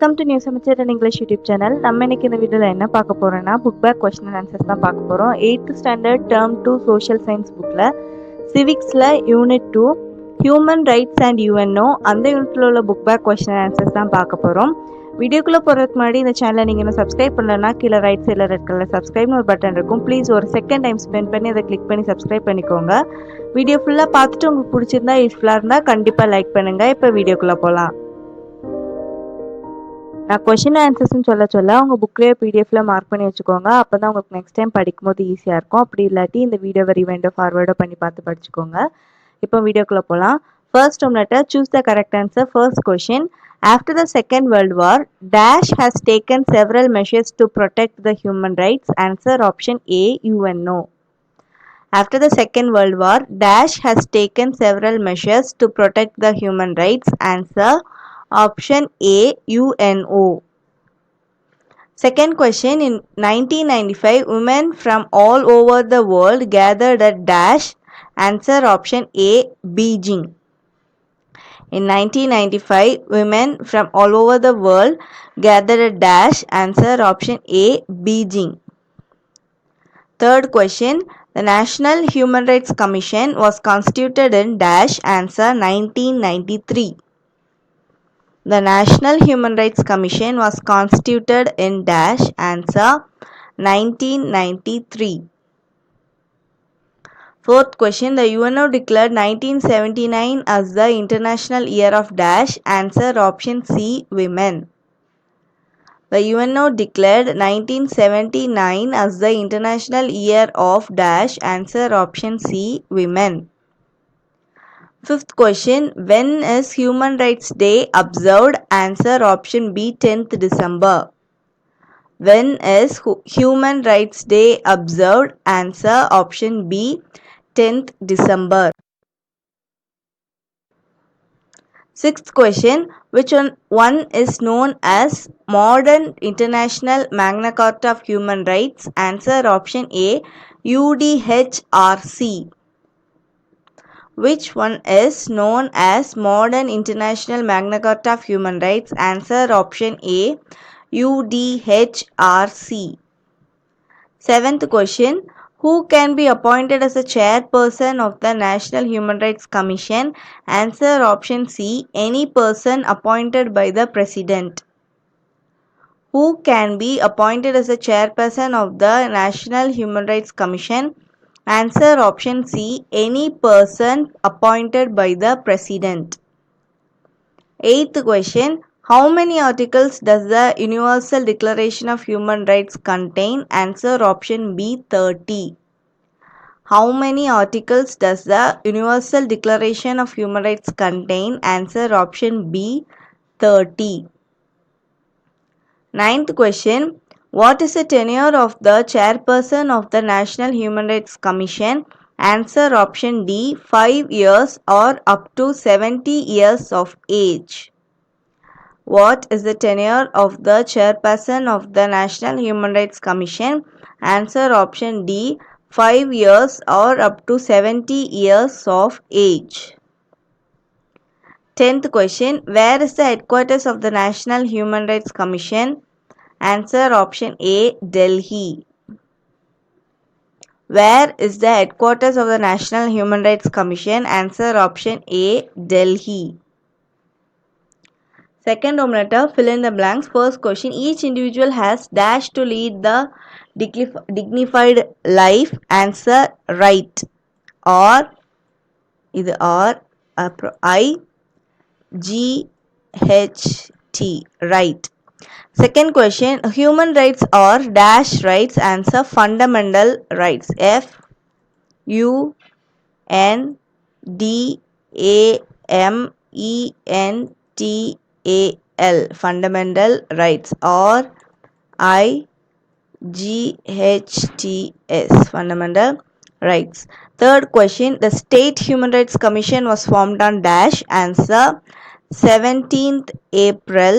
Welcome to new semester and English YouTube channel. நம்ம இன்னைக்கு இந்த வீடியோவில் என்ன பார்க்க போறோம்னா book back question and answers தான் பார்க்க போகிறோம். 8th standard term 2 social science புக்கில் சிவிக்ஸில் unit 2 human rights and UNO அந்த யூனிட்டில் உள்ள book back question and answers தான் பார்க்க போகிறோம். வீடியோக்குள்ளே போகிறதுக்கு முன்னாடி இந்த சேனலை நீங்கள் இன்னும் சப்ஸ்கிரைப் பண்ணலன்னா கீழே ரைட் சைடில் ரெட் கலர் சப்ஸ்கிரைப்னு ஒரு பட்டன் இருக்கும். ப்ளீஸ் ஒரு செகண்ட் டைம் ஸ்பெண்ட் பண்ணி அதை கிளிக் பண்ணி சப்ஸ்கிரைப் பண்ணிக்கோங்க. வீடியோ ஃபுல்லாக பார்த்துட்டு உங்களுக்கு பிடிச்சிருந்தா யூஸ்ஃபுல்லாக இருந்தால் கண்டிப்பாக லைக் பண்ணுங்கள். இப்போ வீடியோக்குள்ளே போகலாம். நான் கொஷின் ஆன்சர்ஸ்ன்னு சொல்ல உங்கள் புக்லேயே பிடிஎஃப்ல மார்க் பண்ணி வச்சுக்கோங்க. அப்போ தான் உங்களுக்கு நெக்ஸ்ட் டைம் படிக்கும்போது ஈஸியாக இருக்கும். அப்படி இல்லாட்டி இந்த வீடியோவை ரிவைண்டோ ஃபார்வேர்டோ பண்ணி பார்த்து படிச்சுக்கோங்க. இப்போ வீடியோக்குள்ளே போகலாம். First letter choose the correct answer. First question, after the Second World War, Dash has taken several measures to protect the human rights. Answer option A, UNO. After the Second World War, Dash has taken several measures to protect the human rights. Answer option A, UNO. Second question, in 1995, women from all over the world gathered at Dash. Answer option A, Beijing. In 1995, women from all over the world gathered at Dash. Answer option A, Beijing. Third question, the National Human Rights Commission was constituted in Dash. Answer 1993. The National Human Rights Commission was constituted in Dash. Answer 1993. Fourth question, the UNO declared 1979 as the International Year of Dash. Answer option C, Women. The UNO declared 1979 as the International Year of Dash. Answer option C, Women. Fifth question, when is Human Rights Day observed? Answer option B, 10th December. When is Human Rights Day observed? Answer option B, 10th December. Sixth question, which one is known as Modern International Magna Carta of Human Rights? Answer option A, UDHRC. Which one is known as Modern International Magna Carta of Human Rights? Answer option A, UDHRC. Seventh question, who can be appointed as a chairperson of the National Human Rights Commission? Answer option C, any person appointed by the President. Who can be appointed as a chairperson of the National Human Rights Commission? Answer option C, any person appointed by the President. Eighth question, how many articles does the Universal Declaration of Human Rights contain? Answer option B, 30. How many articles does the Universal Declaration of Human Rights contain? Answer option B, 30. Ninth question, what is the tenure of the chairperson of the National Human Rights Commission? Answer option D, 5 years or up to 70 years of age. What is the tenure of the chairperson of the National Human Rights Commission? Answer option D, 5 years or up to 70 years of age. 10th question, where is the headquarters of the National Human Rights Commission? Answer option A, Delhi. Where is the headquarters of the National Human Rights Commission? Answer option A, Delhi. Second letter, fill in the blanks. First question, each individual has dash to lead the dignified life. Answer right. Or இது R IGHT, right. Second question, human rights are dash rights. Answer fundamental rights. FUNDAMENTAL, fundamental rights. Or IGHTS, fundamental rights. Third question, the State Human Rights Commission was formed on dash. Answer 17th April,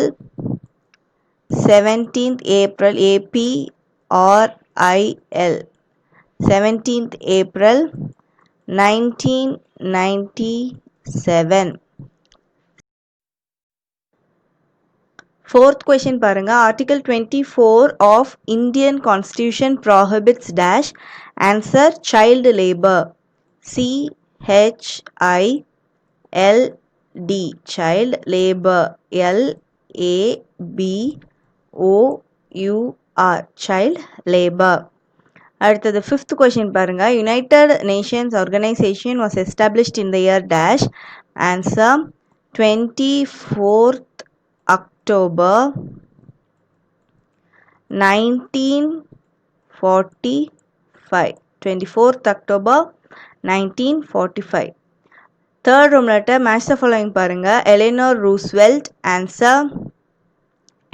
APRIL, 17th April 1997. Fourth question பாருங்க. Article 24 of Indian Constitution prohibits dash. Answer child labor. CHILD child labor. LABOUR child labor. அடுத்தது fifth question பாருங்க. United Nations Organization was established in the year dash. Answer 24th October 1945. 24th October 1945. Third room letter match the following பாருங்க. Eleanor Roosevelt. Answer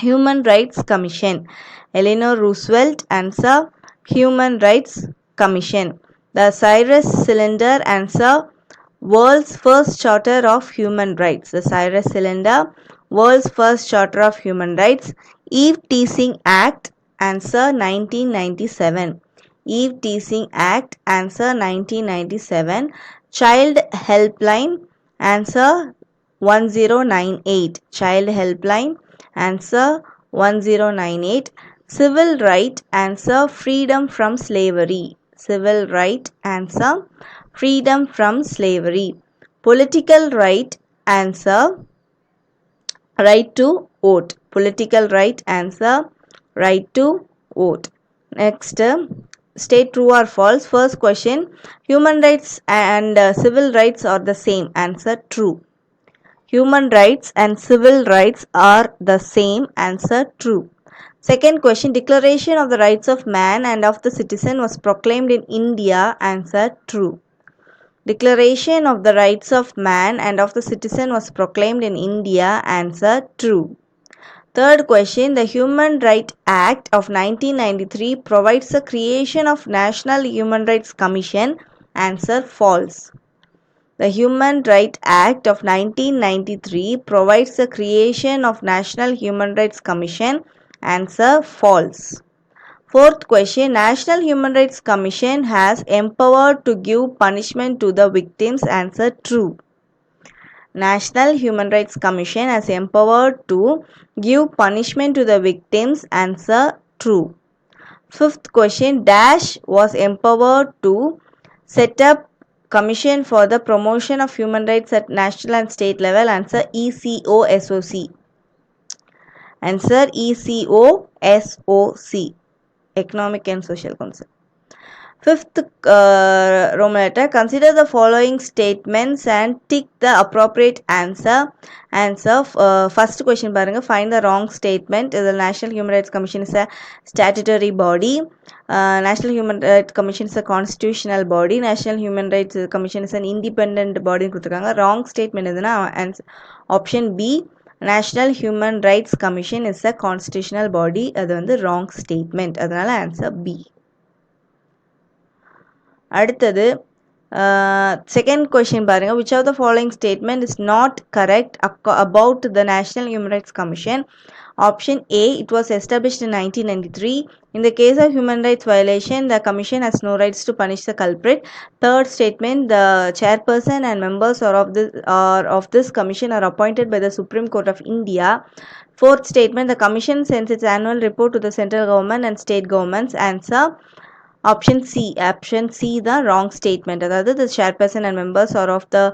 Human Rights Commission. Eleanor Roosevelt. Answer Human Rights Commission. The Cyrus Cylinder. Answer World's first Charter of Human Rights. The Cyrus Cylinder. World's first Charter of Human Rights. Eve Teasing Act. Answer 1997. Eve Teasing Act. Answer 1997. Child Helpline. Answer 1098. Child Helpline. Answer 1098. Civil Right. Answer Freedom from Slavery. Civil Right. Answer Freedom from Slavery. Political Right. Answer Right to Vote. Political Right. Answer Right to Vote. Next, state true or false. First question, human rights and civil rights are the same. Answer true. Human rights and civil rights are the same. Answer true. Second question, Declaration of the Rights of Man and of the Citizen was proclaimed in India. Answer true. Declaration of the Rights of Man and of the Citizen was proclaimed in India. Answer true. Third question, the Human Rights Act of 1993 provides the creation of National Human Rights Commission. Answer false. The Human Rights Act of 1993 provides the creation of National Human Rights Commission. Answer false. Fourth question, National Human Rights Commission has empowered to give punishment to the victims. Answer true. National Human Rights Commission has empowered to give punishment to the victims. Answer true. Fifth question, dash was empowered to set up Commission for the Promotion of Human Rights at national and state level. Answer ECOSOC. Answer ECOSOC. Economic and Social Council. Fifth Roman letter, consider the following statements and tick the appropriate answer. First question பாருங்க, find the wrong statement. The National Human Rights Commission is a statutory body. National Human Rights Commission is a constitutional body. National Human Rights Commission is an independent body கொடுத்துருக்காங்க. Wrong statement எதுனா option B, National Human Rights Commission is a constitutional body. அது வந்து wrong statement. அதனால answer B. அடுத்தது second question பாருங்க, which of the following statement is not correct about the National Human Rights Commission? Option A, it was established in 1993. In the case of human rights violation, the commission has no rights to punish the culprit. Third statement, the chairperson and members of this commission are appointed by the Supreme Court of India. Fourth statement, the commission sends its annual report to the central government and state governments. Answer option C. Option C the wrong statement. அதாவது the chairperson and members or of the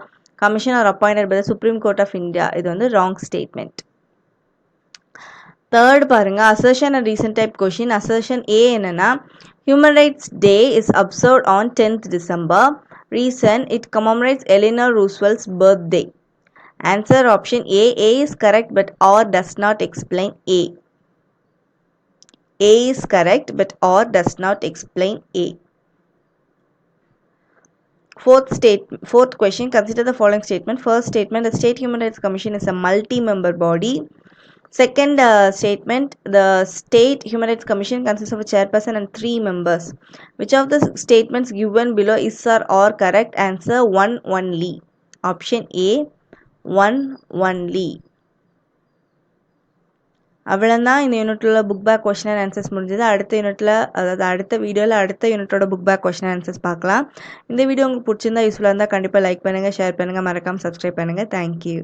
commission are appointed by the Supreme Court of India. இது வந்து wrong statement. Third பாருங்க, assertion and reason type question. Assertion A என்னன்னா, Human Rights Day is observed on 10th December. Reason, it commemorates Eleanor Roosevelt's birthday. Answer option A. A is correct but or does not explain A. A is correct but or does not explain A. Fourth question, consider the following statement. First statement, the State Human Rights Commission is a multi-member body. Second statement, the State Human Rights Commission consists of a chairperson and 3 members. Which of the statements given below is or are correct? Answer 1 only. Option A, 1 only. அவ்வளோதான் இந்த யூனிட்டில் book back question and answers முடிஞ்சது. அடுத்த யூனிட்டில், அதாவது அடுத்த வீடியோவில் அடுத்த யூனிட்டோட book back question and answers பார்க்கலாம். இந்த வீடியோ உங்களுக்கு பிடிச்சிருந்தா யூஸ்ஃபுல்லாக இருந்தால் கண்டிப்பாக லைக் பண்ணுங்கள், ஷேர் பண்ணுங்கள், மறக்காமல் சப்ஸ்கிரைப் பண்ணுங்கள். தேங்க்யூ.